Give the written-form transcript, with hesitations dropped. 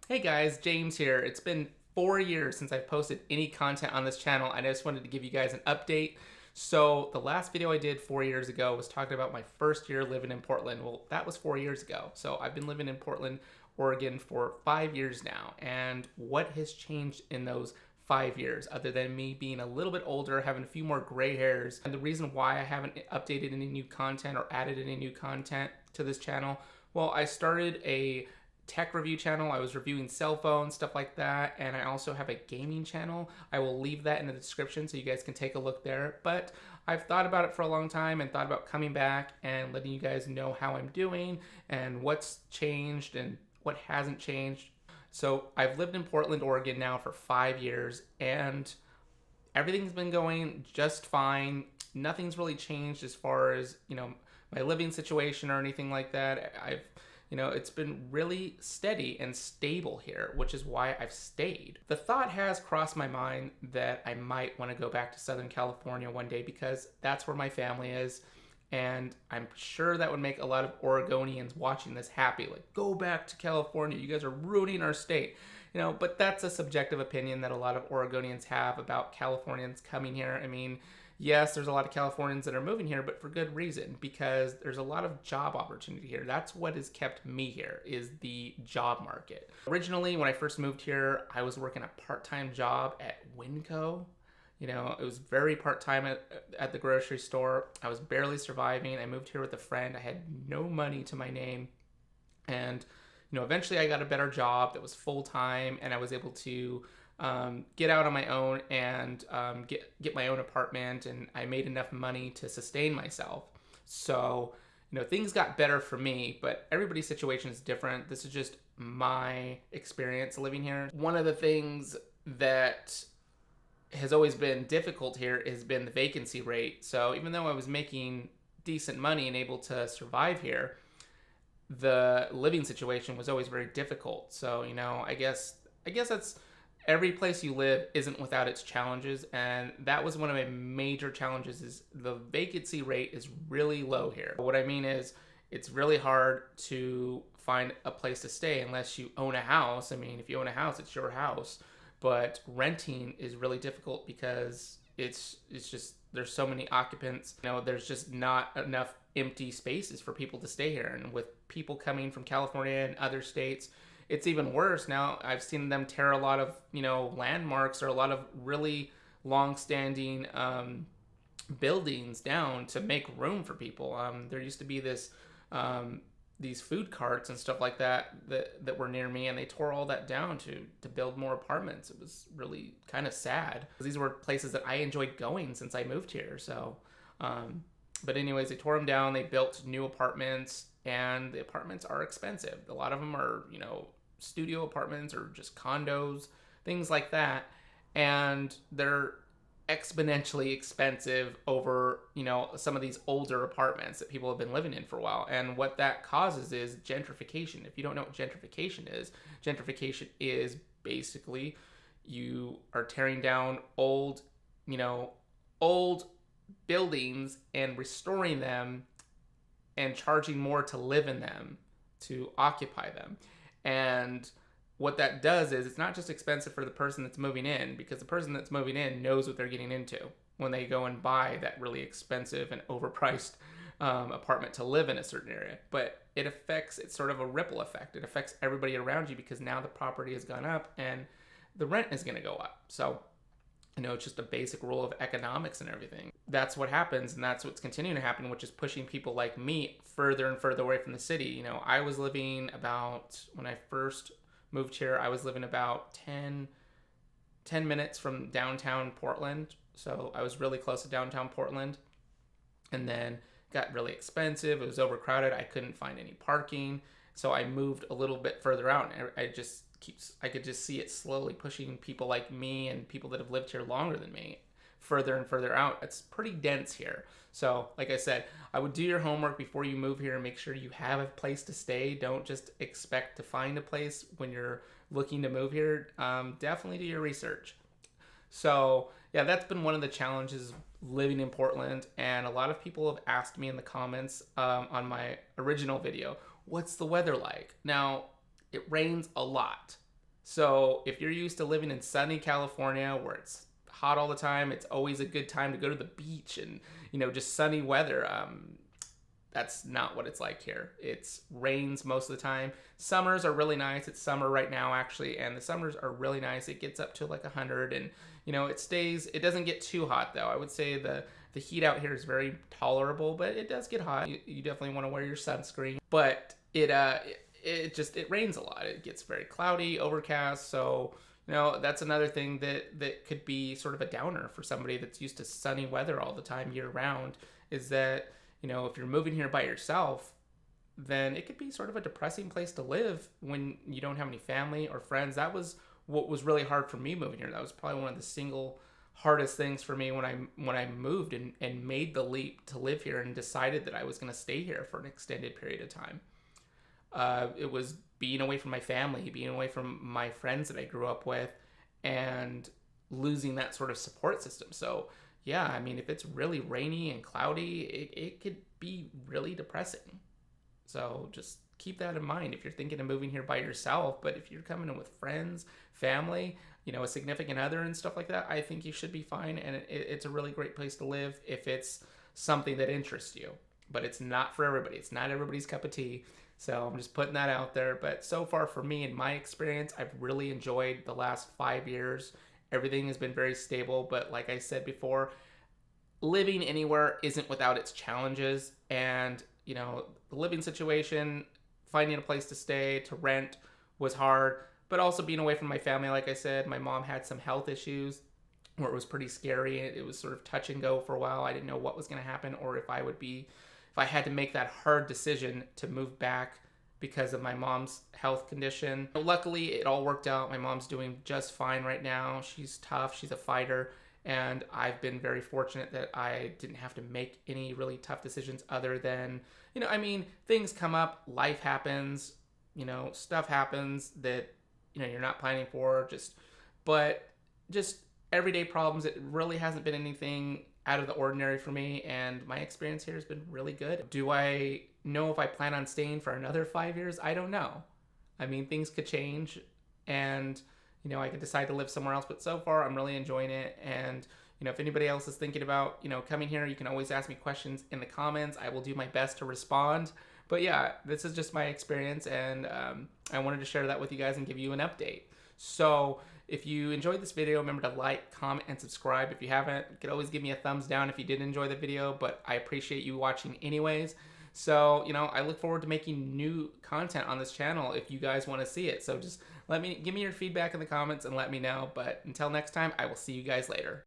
Hey guys, James here. It's been 4 years since I've posted any content on this channel, and I just wanted to give you guys an update. So the last video I did 4 years ago was talking about my first year living in Portland. Well, that was 4 years ago. So I've been living in Portland, Oregon for 5 years now. And what has changed in those 5 years, other than me being a little bit older, having a few more gray hairs? And the reason why I haven't updated any new content or added any new content to this channel, well, I started a tech review channel. I was reviewing cell phones, stuff like that, and I also have a gaming channel. I will leave that in the description so you guys can take a look there. But I've thought about it for a long time and thought about coming back and letting you guys know how I'm doing and what's changed and what hasn't changed. So I've lived in Portland, Oregon now for 5 years, and everything's been going just fine. Nothing's really changed as far as, my living situation or anything like that. It's been really steady and stable here, which is why I've stayed. The thought has crossed my mind that I might want to go back to Southern California one day because that's where my family is. And I'm sure that would make a lot of Oregonians watching this happy. Like, go back to California. You guys are ruining our state. But that's a subjective opinion that a lot of Oregonians have about Californians coming here. I mean, yes, there's a lot of Californians that are moving here, but for good reason, because there's a lot of job opportunity here. That's what has kept me here, is the job market. Originally, when I first moved here, I was working a part-time job at Winco. It was very part-time at the grocery store. I was barely surviving. I moved here with a friend. I had no money to my name. And, eventually I got a better job that was full-time, and I was able to get out on my own and get my own apartment, and I made enough money to sustain myself. So, things got better for me, but everybody's situation is different. This is just my experience living here. One of the things that has always been difficult here has been the vacancy rate. So even though I was making decent money and able to survive here, the living situation was always very difficult. So, I guess that's every place you live isn't without its challenges, and that was one of my major challenges. Is the vacancy rate is really low here. What I mean is, it's really hard to find a place to stay unless you own a house. I mean, if you own a house, it's your house, but renting is really difficult because it's just, there's so many occupants. There's just not enough empty spaces for people to stay here, and with people coming from California and other states, it's even worse. Now I've seen them tear a lot of, landmarks or a lot of really long-standing buildings down to make room for people. There used to be these food carts and stuff like that were near me, and they tore all that down to build more apartments. It was really kind of sad. These were places that I enjoyed going since I moved here. So, but anyways, they tore them down. They built new apartments, and the apartments are expensive. A lot of them are, studio apartments or just condos, things like that, and they're exponentially expensive over, some of these older apartments that people have been living in for a while. And what that causes is gentrification. If you don't know what gentrification is basically you are tearing down old buildings and restoring them and charging more to live in them, to occupy them. And what that does is, it's not just expensive for the person that's moving in, because the person that's moving in knows what they're getting into when they go and buy that really expensive and overpriced apartment to live in a certain area. But it's sort of a ripple effect. It affects everybody around you, because now the property has gone up and the rent is going to go up. So, it's just a basic rule of economics and everything. That's what happens, and that's what's continuing to happen, which is pushing people like me further and further away from the city. I was living when I first moved here, I was living about 10 minutes from downtown Portland. So I was really close to downtown Portland. And then it got really expensive. It was overcrowded. I couldn't find any parking. So I moved a little bit further out, and I could just see it slowly pushing people like me and people that have lived here longer than me further and further out. It's pretty dense here. So like I said, I would do your homework before you move here and make sure you have a place to stay. Don't just expect to find a place when you're looking to move here. Definitely do your research. So yeah, that's been one of the challenges living in Portland, and a lot of people have asked me in the comments on my original video, what's the weather like? Now, it rains a lot. So if you're used to living in sunny California where it's hot all the time, it's always a good time to go to the beach and, just sunny weather. That's not what it's like here. It's rains most of the time. Summers are really nice. It's summer right now, actually, and the summers are really nice. It gets up to like 100, and it doesn't get too hot though. I would say the heat out here is very tolerable, but it does get hot. You definitely want to wear your sunscreen, but it rains a lot. It gets very cloudy, overcast. So that's another thing that could be sort of a downer for somebody that's used to sunny weather all the time year round, is that if you're moving here by yourself, then it could be sort of a depressing place to live when you don't have any family or friends. That was what was really hard for me moving here. That was probably one of the single hardest things for me when I moved and made the leap to live here and decided that I was going to stay here for an extended period of time. It was being away from my family, being away from my friends that I grew up with, and losing that sort of support system. So yeah, I mean, if it's really rainy and cloudy, it could be really depressing. So just keep that in mind if you're thinking of moving here by yourself. But if you're coming in with friends, family, a significant other and stuff like that, I think you should be fine. And it's a really great place to live if it's something that interests you. But it's not for everybody. It's not everybody's cup of tea. So I'm just putting that out there. But so far for me, in my experience, I've really enjoyed the last 5 years. Everything has been very stable, but like I said before, living anywhere isn't without its challenges. And, the living situation, finding a place to stay, to rent was hard, but also being away from my family. Like I said, my mom had some health issues where it was pretty scary. It was sort of touch and go for a while. I didn't know what was going to happen, or if I had to make that hard decision to move back because of my mom's health condition. Luckily, it all worked out. My mom's doing just fine right now. She's tough. She's a fighter. And I've been very fortunate that I didn't have to make any really tough decisions other than, things come up, life happens, stuff happens that, you're not planning for, but everyday problems. It really hasn't been anything out of the ordinary for me, and my experience here has been really good. Do I know if I plan on staying for another 5 years? I don't know. I mean, things could change, and I could decide to live somewhere else, but so far I'm really enjoying it. And if anybody else is thinking about coming here, you can always ask me questions in the comments. I will do my best to respond. But yeah, this is just my experience, and I wanted to share that with you guys and give you an update. So if you enjoyed this video, remember to like, comment, and subscribe. If you haven't, you could always give me a thumbs down if you did enjoy the video, but I appreciate you watching anyways. So, I look forward to making new content on this channel if you guys want to see it. So just give me your feedback in the comments and let me know. But until next time, I will see you guys later.